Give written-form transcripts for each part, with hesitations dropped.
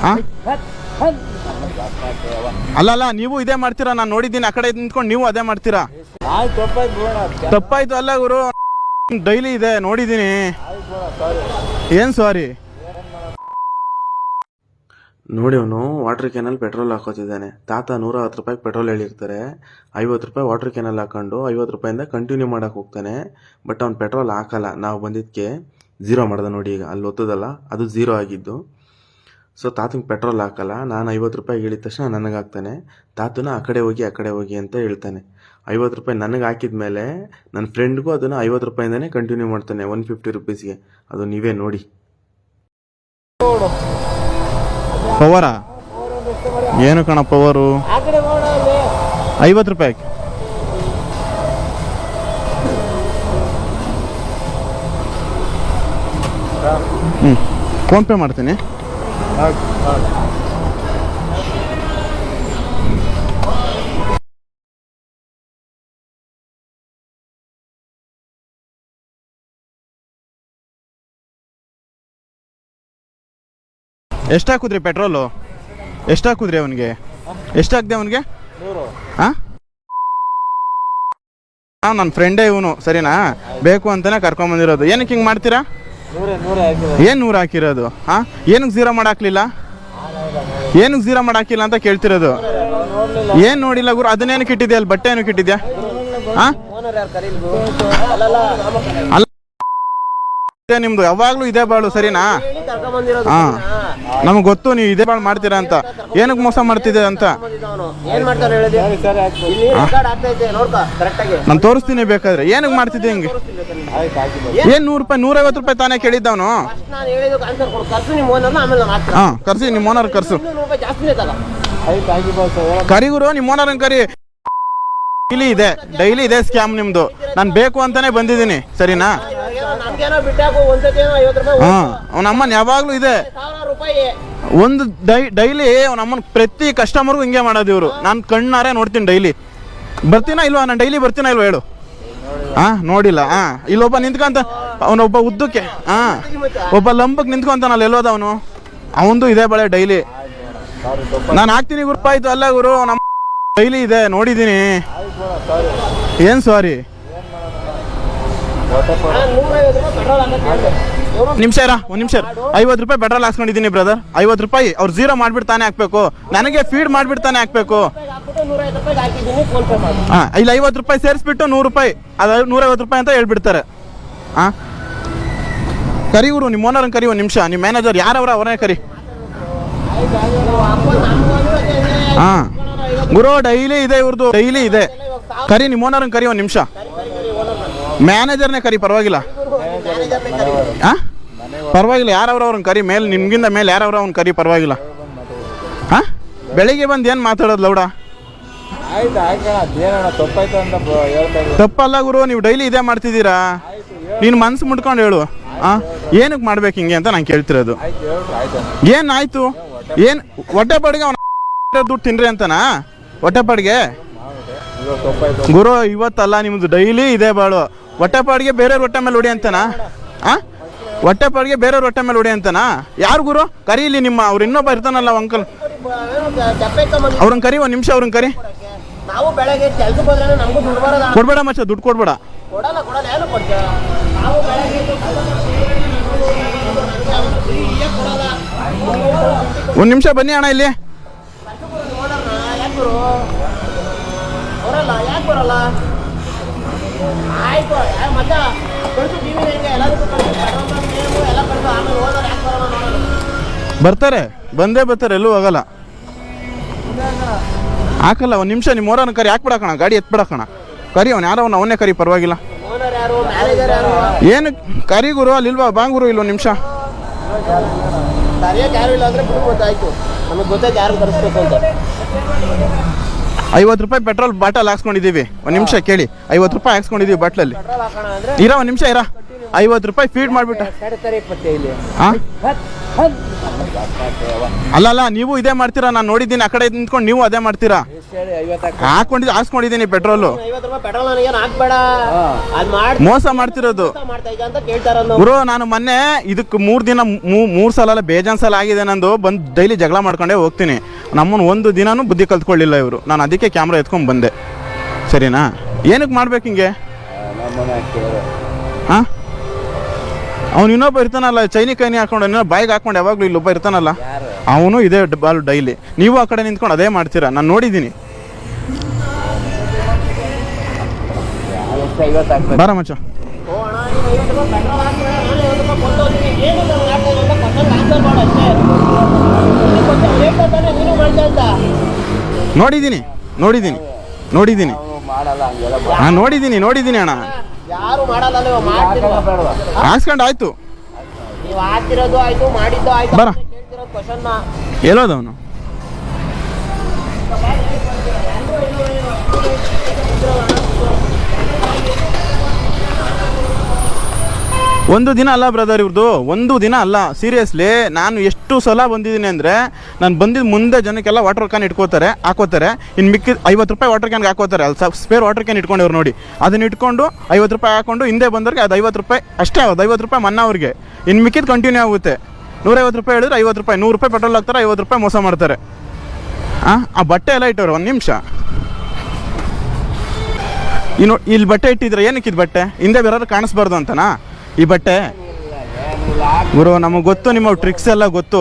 ಹಾಂ ಅಲ್ಲ ನೀವು ಇದೇ ಮಾಡ್ತೀರಾ, ನಾನು ನೋಡಿದ್ದೀನಿ. ಆ ಕಡೆ ನಿಂತ್ಕೊಂಡು ನೀವು ಅದೇ ಮಾಡ್ತೀರಾ. ತಪ್ಪಾಯ್ತು ಅಲ್ಲ ಗುರು, ಡೈಲಿ ಇದೆ ನೋಡಿದ್ದೀನಿ. ಏನು ಸಾರಿ ನೋಡಿ, ಅವನು ವಾಟರ್ ಕ್ಯಾನಲ್ಲಿ ಪೆಟ್ರೋಲ್ ಹಾಕೋತಿದ್ದಾನೆ. ತಾತ 110 ರೂಪಾಯಿಗೆ ಪೆಟ್ರೋಲ್ ಹೇಳಿರ್ತಾರೆ, 50 ರೂಪಾಯಿ ವಾಟರ್ ಕ್ಯಾನಲ್ಲಿ ಹಾಕೊಂಡು 50 ರೂಪಾಯಿಂದ ಕಂಟಿನ್ಯೂ ಮಾಡೋಕೆ ಹೋಗ್ತಾನೆ. ಬಟ್ ಅವ್ನು ಪೆಟ್ರೋಲ್ ಹಾಕಲ್ಲ. ನಾವು ಬಂದಿದ್ದಕ್ಕೆ 0 ಮಾಡ್ದೆ ನೋಡಿ. ಈಗ ಅಲ್ಲಿ ಒತ್ತದಲ್ಲ, ಅದು 0 ಆಗಿದ್ದು. ಸೊ ತಾತಂಗೆ ಪೆಟ್ರೋಲ್ ಹಾಕಲ್ಲ. ನಾನು 50 ರೂಪಾಯಿಗೆ ಹೇಳಿದ ತಕ್ಷಣ ನನಗೆ ಹಾಕ್ತಾನೆ. ತಾತನ ಆ ಕಡೆ ಹೋಗಿ ಅಂತ ಹೇಳ್ತಾನೆ. 50 ರೂಪಾಯಿ ನನಗೆ ಹಾಕಿದ ಮೇಲೆ ನನ್ನ ಫ್ರೆಂಡ್ಗೂ ಅದನ್ನು 50 ರೂಪಾಯಿಂದನೇ ಕಂಟಿನ್ಯೂ ಮಾಡ್ತಾನೆ 150 ರೂಪೀಸ್ಗೆ. ಅದು ನೀವೇ ನೋಡಿ. ಪವರಾ ಏನು ಕಣ ಪವರು? 50 ರೂಪಾಯಿ ಫೋನ್ಪೇ ಮಾಡ್ತೀನಿ. ಎಷ್ಟು ಹಾಕುದ್ರಿ ಪೆಟ್ರೋಲು? ಎಷ್ಟು ಹಾಕುದ್ರಿ ಅವನಿಗೆ? ಎಷ್ಟು ಹಾಕ್ದೆ ಅವನಿಗೆ? ಹಾಂ ನನ್ನ ಫ್ರೆಂಡೇ ಇವನು, ಸರಿನಾ? ಬೇಕು ಅಂತಲೇ ಕರ್ಕೊಂಬಂದಿರೋದು. ಏನಕ್ಕೆ ಹಿಂಗೆ ಮಾಡ್ತೀರಾ? ಏನು 100 ಹಾಕಿರೋದು? ಹಾಂ ಏನಕ್ಕೆ 0 ಮಾಡಾಕ್ಲಿಲ್ಲ? ಏನಕ್ಕೆ 0 ಮಾಡಾಕಿಲ್ಲ ಅಂತ ಕೇಳ್ತಿರೋದು. ಏನು ನೋಡಿಲ್ಲ ಗುರು? ಅದನ್ನೇನಕ್ಕೆ ಇಟ್ಟಿದ್ಯಾ ಅಲ್ಲಿ? ಬಟ್ಟೆ ಏನಕ್ಕೆ ಇಟ್ಟಿದ್ಯಾ? ಹಾಂ ಅಲ್ಲ, ನಿಮ್ದು ಯಾವಾಗ್ಲೂ ಇದೇ ಬಾಳು, ಸರಿನಾ? ಹಾಂ ನಮ್ಗೆ ಗೊತ್ತು ನೀವು ಇದೇ ಬಾಳು ಮಾಡ್ತೀರಾ ಅಂತ. ಏನಕ್ಕೆ ಮೋಸ ಮಾಡ್ತಿದ್ದೆ ಅಂತ ನಾನು ತೋರಿಸ್ತೀನಿ ಬೇಕಾದ್ರೆ. ಏನಕ್ಕೆ ಮಾಡ್ತಿದ್ದೆ ಹಿಂಗೆ? ಏನು 100 ರೂಪಾಯಿ 150 ರೂಪಾಯಿ ತಾನೇ ಕೇಳಿದ್ದವನು. ಹಾಂ ಕರ್ಸಿ, ನಿಮ್ಮ ಓನರ್ ಕರ್ಸು. ಕರಿ ಗುರು, ನಿಮ್ಮ ಓನರ್ನ ಕರಿ. ಡೈಲಿ ಇದೆ ಸ್ಕ್ಯಾಮ್ ನಿಮ್ದು. ನಾನು ಬೇಕು ಅಂತಾನೆ ಬಂದಿದ್ದೀನಿ, ಸರಿನಾ? ಹಾಂ ಅವನಮ್ಮನ ಯಾವಾಗ್ಲೂ ಇದೆ. ಒಂದು ಡೈಲಿ ಅವನಮ್ಮನ ಪ್ರತಿ ಕಸ್ಟಮರ್ಗೂ ಹಿಂಗೆ ಮಾಡೋದು ಇವರು. ನಾನು ಕಣ್ಣಾರೆ ನೋಡ್ತೀನಿ. ಡೈಲಿ ಬರ್ತೀನಾ ಇಲ್ವಾ? ನಾನು ಡೈಲಿ ಬರ್ತೀನಾ ಇಲ್ವಾ ಹೇಳು? ಹಾಂ ನೋಡಿಲ್ಲ. ಹಾಂ ಇಲ್ಲೊಬ್ಬ ನಿಂತ್ಕೊಂತ, ಅವನೊಬ್ಬ ಉದ್ದಕ್ಕೆ, ಹಾಂ ಒಬ್ಬ ಲಂಬಕ್ಕೆ ನಿಂತ್ಕೊಂತಾನಲ್ಲ, ಎಲ್ಲೋದ ಅವನು? ಅವನದು ಇದೇ ಬಳೆ ಡೈಲಿ. ನಾನು ಹಾಕ್ತೀನಿ ಗುರು. ಆಯ್ತು ಅಲ್ಲ ಗುರು, ನಮ್ಮ ಡೈಲಿ ಇದೆ ನೋಡಿದ್ದೀನಿ. ಏನು ಸಾರಿ ನಿಮಿಷ ಇರ, ಒಂದು ನಿಮಿಷ. 50 ರೂಪಾಯಿ ಪೆಟ್ರೋಲ್ ಹಾಕ್ಸ್ಕೊಂಡಿದ್ದೀನಿ ಬ್ರದರ್. 50 ರೂಪಾಯಿ ಅವ್ರು 0 ಮಾಡ್ಬಿಡ್ತಾನೆ ಹಾಕ್ಬೇಕು. ನನಗೆ ಫೀಡ್ ಮಾಡ್ಬಿಡ್ತಾನೆ ಹಾಕ್ಬೇಕು. ಹಾಂ ಇಲ್ಲಿ 50 ರೂಪಾಯಿ ಸೇರಿಸ್ಬಿಟ್ಟು 100 ರೂಪಾಯಿ, ಅದು 150 ರೂಪಾಯಿ ಅಂತ ಹೇಳ್ಬಿಡ್ತಾರೆ. ಹಾಂ ಕರಿ ಗುರು, ನಿಮ್ಮ ಓನರ್ನ ಕರಿ. ಒಂದು ನಿಮಿಷ, ನಿಮ್ಮ ಮ್ಯಾನೇಜರ್ ಯಾರವ್ರ ಅವರೇ ಕರಿ. ಹಾಂ ಗುರು ಡೈಲಿ ಇದೆ ಇವ್ರದ್ದು, ಡೈಲಿ ಇದೆ. ಕರಿ, ನಿಮ್ಮ ಓನರ್ನ ಕರಿ. ಒಂದು ನಿಮಿಷ, ಮ್ಯಾನೇಜರ್ನೇ ಕರಿ, ಪರವಾಗಿಲ್ಲ. ಹಾಂ ಪರವಾಗಿಲ್ಲ, ಯಾರವ್ರವ್ರನ್ನ ಕರಿ. ಮೇಲೆ ನಿಮ್ಗಿಂತ ಮೇಲೆ ಯಾರವ್ರ ಅವ್ನ ಕರಿ, ಪರವಾಗಿಲ್ಲ. ಹಾಂ ಬೆಳಿಗ್ಗೆ ಬಂದು ಏನು ಮಾತಾಡೋದು ಲೌಡ? ತಪ್ಪಲ್ಲ ಗುರು, ನೀವು ಡೈಲಿ ಇದೇ ಮಾಡ್ತಿದ್ದೀರಾ. ನೀನು ಮನ್ಸು ಮುಟ್ಕೊಂಡು ಹೇಳು. ಹಾಂ ಏನಕ್ಕೆ ಮಾಡ್ಬೇಕು ಹಿಂಗೆ ಅಂತ ನಾನು ಕೇಳ್ತಿರೋದು. ಏನಾಯ್ತು? ಏನು ಹೊಟ್ಟೆಪಾಡಿಗೆ ಅವನ ದುಡ್ಡು ತಿನ್ರಿ ಅಂತನಾ? ಹೊಟ್ಟೆಪಾಡಿಗೆ ಗುರು ಇವತ್ತಲ್ಲ, ನಿಮ್ದು ಡೈಲಿ ಇದೆ ಬಾಳು. ಹೊಟ್ಟೆಪಾಡಿಗೆ ಬೇರೆಯವ್ರ ಹೊಟ್ಟೆ ಮೇಲೆ ಹೊಡಿ ಅಂತನಾ? ಹಾಂ ಹೊಟ್ಟೆಪಾಡಿಗೆ ಬೇರೆಯವ್ರ ಹೊಟ್ಟೆ ಮೇಲೆ ಹೊಡಿ ಅಂತನಾ? ಯಾರು ಗುರು? ಕರೀಲಿ ನಿಮ್ಮ ಅವ್ರು ಇನ್ನೊಬ್ಬ ಇರ್ತಾನಲ್ಲ ಅಂಕಲ್, ಅವ್ರನ್ನ ಕರಿ. ಒಂದು ನಿಮಿಷ ಅವ್ರನ್ನ ಕರಿ. ಕೊಡ್ಬೇಡ ಮಚ್ಚ, ದುಡ್ಡು ಕೊಡ್ಬೇಡ. ಒಂದು ನಿಮಿಷ ಬನ್ನಿ ಅಣ್ಣ ಇಲ್ಲಿ. ಬರ್ತಾರೆ, ಬಂದೇ ಬರ್ತಾರೆ, ಎಲ್ಲೂ ಹೋಗಲ್ಲ. ಹಾಕಲ್ಲ. ಒಂದು ನಿಮಿಷ, ನಿಮ್ಮ ಓನರ್ನ ಕರಿ. ಹಾಕ್ಬಿಡಕಣ, ಗಾಡಿ ಎತ್ಬಿಡಕಣ. ಕರಿ, ಅವ್ನು ಯಾರೋ ಅವನ್ನೇ ಕರಿ, ಪರವಾಗಿಲ್ಲ. ಏನು ಕರಿ ಗುರು? ಅಲ್ಲಿಲ್ವಾ? ಬಾಂಗುರು ಇಲ್ಲೊಂದು ನಿಮಿಷ. 50 ರೂಪಾಯಿ ಪೆಟ್ರೋಲ್ ಬಾಟಲ್ ಹಾಕ್ಸ್ಕೊಂಡಿದ್ದೀವಿ. ಒಂದು ನಿಮಿಷ ಕೇಳಿ, 50 ರೂಪಾಯಿ ಹಾಕ್ಸ್ಕೊಂಡಿದ್ದೀವಿ ಬಾಟ್ಲಲ್ಲಿ. ಇರ ಒಂದು ನಿಮಿಷ ಇರ, 50 ರೂಪಾಯಿ ಫೀಡ್ ಮಾಡಿಬಿಟ್ಟು. ಹಾಂ ಅಲ್ಲ ನೀವು ಇದೇ ಮಾಡ್ತೀರಾ, ನಾನು ನೋಡಿದ್ದೀನಿ ಆ ಕಡೆ ನಿಂತ್ಕೊಂಡು ನೀವು ಅದೇ ಮಾಡ್ತೀರಾ. ಹಾಕ್ಸ್ಕೊಂಡಿದ್ದೀನಿ ಪೆಟ್ರೋಲು. ಮೋಸ ಮಾಡ್ತಿರೋದು ಗುರು. ನಾನು ಮೊನ್ನೆ ಇದಕ್ಕೆ 3 ಸಲ ಅಲ್ಲ ಬೇಜಾನ್ ಸಲ ಆಗಿದೆ ನಂದು. ಬಂದು ಡೈಲಿ ಜಗಳ ಮಾಡ್ಕೊಂಡೇ ಹೋಗ್ತೀನಿ. ನಮ್ಮನ್ನು ಒಂದು ದಿನಾನು ಬುದ್ಧಿ ಕಲ್ತ್ಕೊಳ್ಳಿಲ್ಲ ಇವರು. ನಾನು ಅದಕ್ಕೆ ಕ್ಯಾಮ್ರಾ ಎತ್ಕೊಂಡು ಬಂದೆ. ಸರಿನಾ? ಏನಕ್ಕೆ ಮಾಡ್ಬೇಕು ಹಿಂಗೆ? ಹಾಂ ಅವ್ನು ಇನ್ನೊಬ್ಬ ಇರ್ತಾನಲ್ಲ, ಚೈನಿ ಕೈನಿ ಹಾಕೊಂಡು ಬಾಯಿಗೆ ಹಾಕೊಂಡು ಯಾವಾಗಲೂ ಇಲ್ಲೊಬ್ಬ ಇರ್ತಾನಲ್ಲ, ಅವನು ಇದೇ ಬಾಲ್ ಡೈಲಿ. ನೀವು ಆ ಕಡೆ ನಿಂತ್ಕೊಂಡು ಅದೇ ಮಾಡ್ತೀರಾ, ನಾನು ನೋಡಿದ್ದೀನಿ. ಬಾರ ಮಚ್ಚ. ನೋಡಿದ್ದೀನಿ ಹಾಂ ನೋಡಿದ್ದೀನಿ ಅಣ್ಣ. ಹಾಕ್ಸ್ಕೊಂಡು ಆಯ್ತು. ಬರ ಎಲ್ಲೋದವನು? ಒಂದು ದಿನ ಅಲ್ಲ ಬ್ರದರ್ ಇವ್ರದ್ದು, ಒಂದು ದಿನ ಅಲ್ಲ. ಸೀರಿಯಸ್ಲಿ ನಾನು ಎಷ್ಟು ಸಲ ಬಂದಿದ್ದೀನಿ ಅಂದರೆ, ನಾನು ಬಂದಿದ್ದು ಮುಂದೆ ಜನಕ್ಕೆಲ್ಲ ವಾಟರ್ ಕ್ಯಾನ್ ಹಾಕೋತಾರೆ. ಇನ್ನು ಮಿಕ್ಕಿದ 50 ರೂಪಾಯಿ ವಾಟರ್ ಕ್ಯಾನ್ಗೆ ಹಾಕೋತಾರೆ. ಅಲ್ಲಿ ಸ್ಪೇರ್ ವಾಟರ್ ಕ್ಯಾನ್ ಇಟ್ಕೊಂಡವ್ರು ನೋಡಿ, ಅದನ್ನ ಇಟ್ಕೊಂಡು 50 ರೂಪಾಯಿ ಹಾಕೊಂಡು ಹಿಂದೆ ಬಂದವ್ರಿಗೆ ಅದು 50 ರೂಪಾಯಿ ಅಷ್ಟೇ. ಅದು 50 ರೂಪಾಯಿ ಮನ್ನಾ ಅವ್ರಿಗೆ. ಇನ್ನು ಮಿಕ್ಕಿದ್ದು ಕಂಟಿನ್ಯೂ ಆಗುತ್ತೆ. 150 ರೂಪಾಯಿ ಹೇಳಿದ್ರೆ 50 ರೂಪಾಯಿ, 100 ರೂಪಾಯಿ ಪೆಟ್ರೋಲ್ ಹಾಕ್ತಾರೆ, 50 ರೂಪಾಯಿ ಮೋಸ ಮಾಡ್ತಾರೆ. ಆ ಬಟ್ಟೆ ಎಲ್ಲ ಇಟ್ಟವ್ರು. ಒಂದು ನಿಮಿಷ, ಇಲ್ಲಿ ಬಟ್ಟೆ ಇಟ್ಟಿದ್ರೆ ಏನಕ್ಕೆ? ಇದು ಬಟ್ಟೆ ಹಿಂದೆ ಬೇರೆ ಕಾಣಿಸ್ಬಾರ್ದು ಅಂತನಾ ಈ ಬಟ್ಟೆ? ಗುರು ನಮಗೆ ಗೊತ್ತು, ನಿಮ್ಮ ಟ್ರಿಕ್ಸ್ ಎಲ್ಲ ಗೊತ್ತು.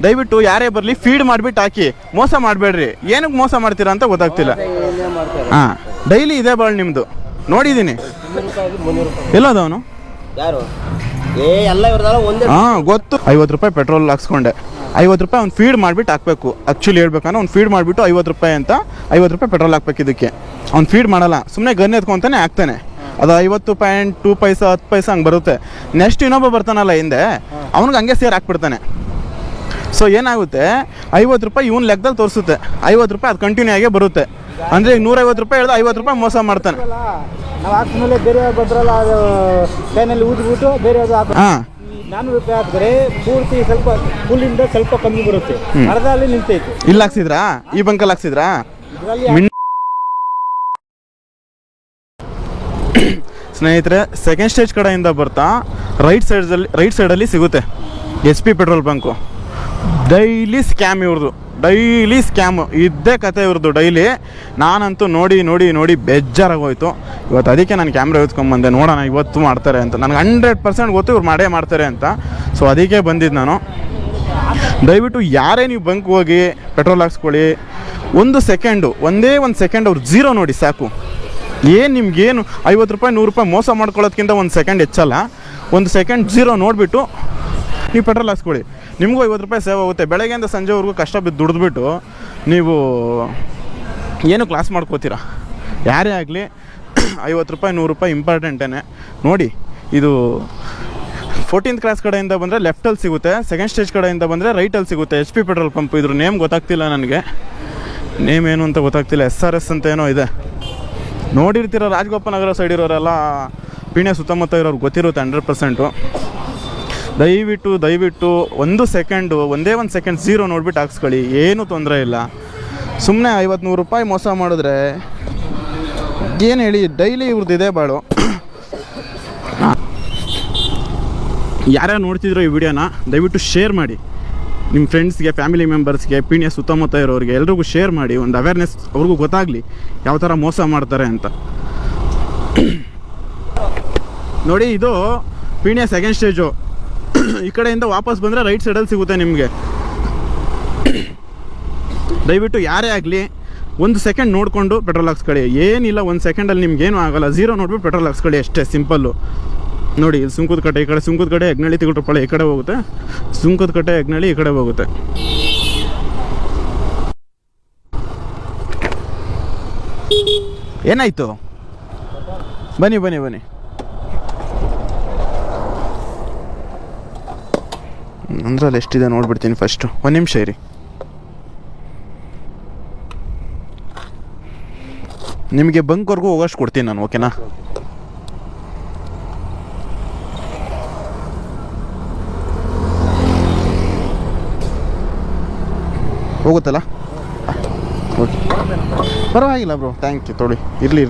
ದಯವಿಟ್ಟು ಯಾರೇ ಬರಲಿ ಫೀಡ್ ಮಾಡಿಬಿಟ್ಟು ಹಾಕಿ, ಮೋಸ ಮಾಡಬೇಡ್ರಿ. ಏನಕ್ಕೆ ಮೋಸ ಮಾಡ್ತೀರಾ ಅಂತ ಗೊತ್ತಾಗ್ತಿಲ್ಲ. ಹಾಂ ಡೈಲಿ ಇದೇ ಬಾಳ್ ನಿಮ್ಮದು, ನೋಡಿದ್ದೀನಿ. ಎಲ್ಲೋದವನು? ಹಾಂ ಗೊತ್ತು. 50 ರೂಪಾಯಿ ಪೆಟ್ರೋಲ್ ಹಾಕ್ಸ್ಕೊಂಡೆ, 50 ರೂಪಾಯಿ ಅವ್ನು ಫೀಡ್ ಮಾಡಿಬಿಟ್ಟು ಹಾಕಬೇಕು. ಆ್ಯಕ್ಚುಲಿ ಹೇಳ್ಬೇಕಂದ್ರೆ ಅವ್ನು ಫೀಡ್ ಮಾಡಿಬಿಟ್ಟು 50 ರೂಪಾಯಿ ಅಂತ 50 ರೂಪಾಯಿ ಪೆಟ್ರೋಲ್ ಹಾಕ್ಬೇಕು. ಇದಕ್ಕೆ ಅವ್ನು ಫೀಡ್ ಮಾಡಲ್ಲ, ಸುಮ್ಮನೆ ಗನ್ ಎತ್ಕೊತಾನೆ ಹಾಕ್ತಾನೆ. ಅದು 50.2 ಪೈಸೆ 10 ಪೈಸೆ ಹಂಗೆ ಬರುತ್ತೆ. ನೆಕ್ಸ್ಟ್ ಇನ್ನೊಬ್ಬ ಬರ್ತಾನಲ್ಲ ಹಿಂದೆ, ಅವ್ನಿಗೆ ಹಂಗೆ ಸೇರ್ ಹಾಕ್ಬಿಡ್ತಾನೆ. ಸೊ ಏನಾಗುತ್ತೆ, 50 ರೂಪಾಯಿ ಇವ್ನ ಲೆಕ್ಕದಲ್ಲಿ ತೋರಿಸುತ್ತೆ, 50 ರೂಪಾಯಿ ಅದು ಕಂಟಿನ್ಯೂ ಆಗೇ ಬರುತ್ತೆ. ಅಂದರೆ 150 ರೂಪಾಯಿ ಹೇಳಿದ್ರೆ 50 ರೂಪಾಯಿ ಮೋಸ ಮಾಡ್ತಾನೆ. ನಾವು ಹಾಕ್ಸ್ಮೇಲೆ ಬೇರೆ ಬರ್ತಾರಲ್ಲ, ಅದು ಕೈನಲ್ಲಿ ಊದ್ಬಿಟ್ಟು ಬೇರೆ ಅದು ಹಾಂ 400 ರೂಪಾಯಿ ಹಾಕಿದ್ರೆ ಪೂರ್ತಿ ಸ್ವಲ್ಪ ಫುಲ್ಲಿಂದ ಸ್ವಲ್ಪ ಕಮ್ಮಿ ಬರುತ್ತೆ. ಅರ್ಧ ಅಲ್ಲಿ ನಿಂತೈತೆ. ಇಲ್ಲಿ ಹಾಕ್ಸಿದ್ರಾ? ಈ ಬಂಕಲ್ಲಿ ಹಾಕ್ಸಿದ್ರಾ? ಸ್ನೇಹಿತರೆ, ಸೆಕೆಂಡ್ ಸ್ಟೇಜ್ ಕಡೆಯಿಂದ ಬರ್ತಾ ರೈಟ್ ಸೈಡಲ್ಲಿ ಸಿಗುತ್ತೆ HP petrol bunk. Daily scam ಇವ್ರದ್ದು, ಡೈಲಿ ಸ್ಕ್ಯಾಮ್ ಇದ್ದೇ ಕತೆ ಇವ್ರದ್ದು ಡೈಲಿ. ನಾನಂತೂ ನೋಡಿ ಬೇಜಾರಾಗೋಯ್ತು. ಇವತ್ತು ಅದಕ್ಕೆ ನಾನು ಕ್ಯಾಮ್ರಾ ಎತ್ಕೊಂಡ್ಬಂದೆ, ನೋಡೋಣ ಇವತ್ತು ಮಾಡ್ತಾರೆ ಅಂತ. ನನಗೆ 100% ಗೊತ್ತು ಇವ್ರು ಮಾಡೇ ಮಾಡ್ತಾರೆ ಅಂತ. ಸೊ ಅದಕ್ಕೆ ಬಂದಿದ್ದು ನಾನು. ದಯವಿಟ್ಟು ಯಾರೇ ನೀವು ಬಂಕ್ ಹೋಗಿ ಪೆಟ್ರೋಲ್ ಹಾಕ್ಸ್ಕೊಳ್ಳಿ, ಒಂದೇ ಒಂದು ಸೆಕೆಂಡ್ ಅವ್ರು ಝೀರೋ ನೋಡಿ ಸಾಕು. ಏನು ನಿಮ್ಗೇನು 50 ರೂಪಾಯಿ 100 ರೂಪಾಯಿ ಮೋಸ ಮಾಡ್ಕೊಳ್ಳೋದ್ಕಿಂತ ಒಂದು ಸೆಕೆಂಡ್ ಹೆಚ್ಚಲ್ಲ. ಒಂದು ಸೆಕೆಂಡ್ ಝೀರೋ ನೋಡಿಬಿಟ್ಟು ನೀವು ಪೆಟ್ರೋಲ್ ಹಾಕ್ಸ್ಕೊಳ್ಳಿ, ನಿಮಗೂ 50 ರೂಪಾಯಿ ಸೇವ್ ಆಗುತ್ತೆ. ಬೆಳಗ್ಗೆಯಿಂದ ಸಂಜೆವರೆಗೂ ಕಷ್ಟ ಬಿದ್ದು ದುಡಿದ್ಬಿಟ್ಟು ನೀವು ಏನು ಕ್ಲಾಸ್ ಮಾಡ್ಕೋತೀರಾ? ಯಾರೇ ಆಗಲಿ 50 ರೂಪಾಯಿ 100 ರೂಪಾಯಿ ಇಂಪಾರ್ಟೆಂಟೇ ನೋಡಿ. ಇದು 14th ಕ್ಲಾಸ್ ಕಡೆಯಿಂದ ಬಂದರೆ ಲೆಫ್ಟಲ್ಲಿ ಸಿಗುತ್ತೆ, ಸೆಕೆಂಡ್ ಸ್ಟೇಜ್ ಕಡೆಯಿಂದ ಬಂದರೆ ರೈಟಲ್ಲಿ ಸಿಗುತ್ತೆ. HP petrol pump. ಇದ್ರ ನೇಮ್ ಗೊತ್ತಾಗ್ತಿಲ್ಲ ನನಗೆ, ನೇಮ್ ಏನು ಅಂತ ಗೊತ್ತಾಗ್ತಿಲ್ಲ. SRS ಅಂತ ಏನೋ ಇದೆ, ನೋಡಿರ್ತೀರ. ರಾಜಗೋಪಾಲ್ ನಗರ ಸೈಡ್ ಇರೋರೆಲ್ಲ, ಪೀಣ್ಯ ಸುತ್ತಮುತ್ತ ಇರೋರು ಗೊತ್ತಿರುತ್ತೆ 100%. ದಯವಿಟ್ಟು ಒಂದೇ ಒಂದು ಸೆಕೆಂಡ್ ಝೀರೋ ನೋಡ್ಬಿಟ್ಟು ಹಾಕ್ಸ್ಕೊಳ್ಳಿ, ಏನೂ ತೊಂದರೆ ಇಲ್ಲ. ಸುಮ್ಮನೆ 50-100 ರೂಪಾಯಿ ಮೋಸ ಮಾಡಿದ್ರೆ ಏನು ಹೇಳಿ? ಡೈಲಿ ಇವ್ರದ್ದು ಇದೆ ಬಾಳು. ಯಾರ್ಯಾರು ನೋಡ್ತಿದ್ರು ಈ ವಿಡಿಯೋನ ದಯವಿಟ್ಟು ಶೇರ್ ಮಾಡಿ ನಿಮ್ಮ ಫ್ರೆಂಡ್ಸ್ಗೆ, ಫ್ಯಾಮಿಲಿ ಮೆಂಬರ್ಸ್ಗೆ, ಪೀಣ್ಯ ಸುತ್ತಮುತ್ತ ಇರೋರಿಗೆ ಎಲ್ರಿಗೂ ಶೇರ್ ಮಾಡಿ. ಒಂದು ಅವೇರ್ನೆಸ್ ಅವ್ರಿಗೂ ಗೊತ್ತಾಗಲಿ ಯಾವ ಥರ ಮೋಸ ಮಾಡ್ತಾರೆ ಅಂತ. ನೋಡಿ, ಇದು ಪೀಣ್ಯ ಸೆಕೆಂಡ್ ಸ್ಟೇಜು. ಈ ಕಡೆಯಿಂದ ವಾಪಸ್ ಬಂದರೆ ರೈಟ್ ಸೈಡಲ್ಲಿ ಸಿಗುತ್ತೆ ನಿಮಗೆ. ದಯವಿಟ್ಟು ಯಾರೇ ಆಗಲಿ ಒಂದು ಸೆಕೆಂಡ್ ನೋಡಿಕೊಂಡು ಪೆಟ್ರೋಲ್ ಹಾಕ್ಸ್ಕೊಳ್ಳಿ. ಏನಿಲ್ಲ, ಒಂದು ಸೆಕೆಂಡಲ್ಲಿ ನಿಮ್ಗೇನು ಆಗೋಲ್ಲ. ಝೀರೋ ನೋಡ್ಬಿಟ್ಟು ಪೆಟ್ರೋಲ್ ಹಾಕ್ಸ್ಕೊಳ್ಳಿ ಅಷ್ಟೇ, ಸಿಂಪಲ್ಲು. ನೋಡಿ, ಸುಂಕದಕಟ್ಟೆ ಈ ಕಡೆ, ಸುಂಕದಕಟ್ಟೆ ಹೆಗ್ನಳ್ಳಿ ತಿಗುಟಪಾಳ್ಯ ಈ ಕಡೆ ಹೋಗುತ್ತೆ, ಸುಂಕದಕಟ್ಟೆ ಹೆಗ್ನಳ್ಳಿ ಈ ಕಡೆ ಹೋಗುತ್ತೆ. ಏನಾಯಿತು? ಬನ್ನಿ. ಅಂದ್ರಲ್ಲಿ ಎಷ್ಟಿದೆ ನೋಡ್ಬಿಡ್ತೀನಿ ಫಸ್ಟು. ಒಂದು ನಿಮಿಷ ಇರಿ. ನಿಮಗೆ ಬಂಕ್ವರೆಗೂ ಹೋಗೋಷ್ಟು ಕೊಡ್ತೀನಿ ನಾನು, ಓಕೆನಾ? ಹೋಗುತ್ತಲ್ಲ? ಓಕೆ, ಪರವಾಗಿಲ್ಲ ಬ್ರೋ, ಥ್ಯಾಂಕ್ ಯು. ತೊಳಿ, ಇರಲಿ.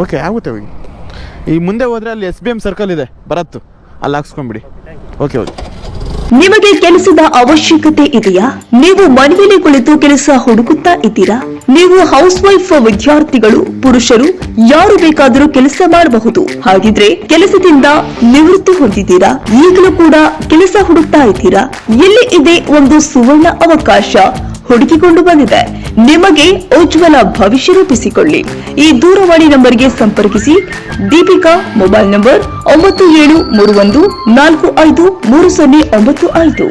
ಓಕೆ, ಆಗುತ್ತೆ ಹೋಗಿ. ಈ ಮುಂದೆ ಹೋದರೆ ಅಲ್ಲಿ SBM ಸರ್ಕಲ್ ಇದೆ ಬರತ್ತು, ಅಲ್ಲಿ ಹಾಕ್ಸ್ಕೊಂಬಿಡಿ. ಓಕೆ. ನಿಮಗೆ ಕೆಲಸದ ಅವಶ್ಯಕತೆ ಇದೆಯಾ? ನೀವು ಮನೆಯಲ್ಲಿ ಕುಳಿತು ಕೆಲಸ ಹುಡುಕುತ್ತಾ ಇದ್ದೀರಾ? ನೀವು ಹೌಸ್ ವೈಫ್, ವಿದ್ಯಾರ್ಥಿಗಳು, ಪುರುಷರು ಯಾರು ಬೇಕಾದರೂ ಕೆಲಸ ಮಾಡಬಹುದು. ಹಾಗಿದ್ರೆ ಕೆಲಸದಿಂದ ನಿವೃತ್ತಿ ಹೊಂದಿದ್ದೀರಾ? ಈಗಲೂ ಕೂಡ ಕೆಲಸ ಹುಡುಕ್ತಾ ಇದ್ದೀರಾ? ಇಲ್ಲಿ ಇದೆ ಒಂದು ಸುವರ್ಣ ಅವಕಾಶ ಹುಡುಕಿಕೊಂಡು ಬಂದಿದೆ. ನಿಮಗೆ ಉಜ್ವಲ ಭವಿಷ್ಯ ರೂಪಿಸಿಕೊಳ್ಳಿ. ಈ ದೂರವಾಣಿ ನಂಬರ್ಗೆ ಸಂಪರ್ಕಿಸಿ. Deepika mobile number 9731453095.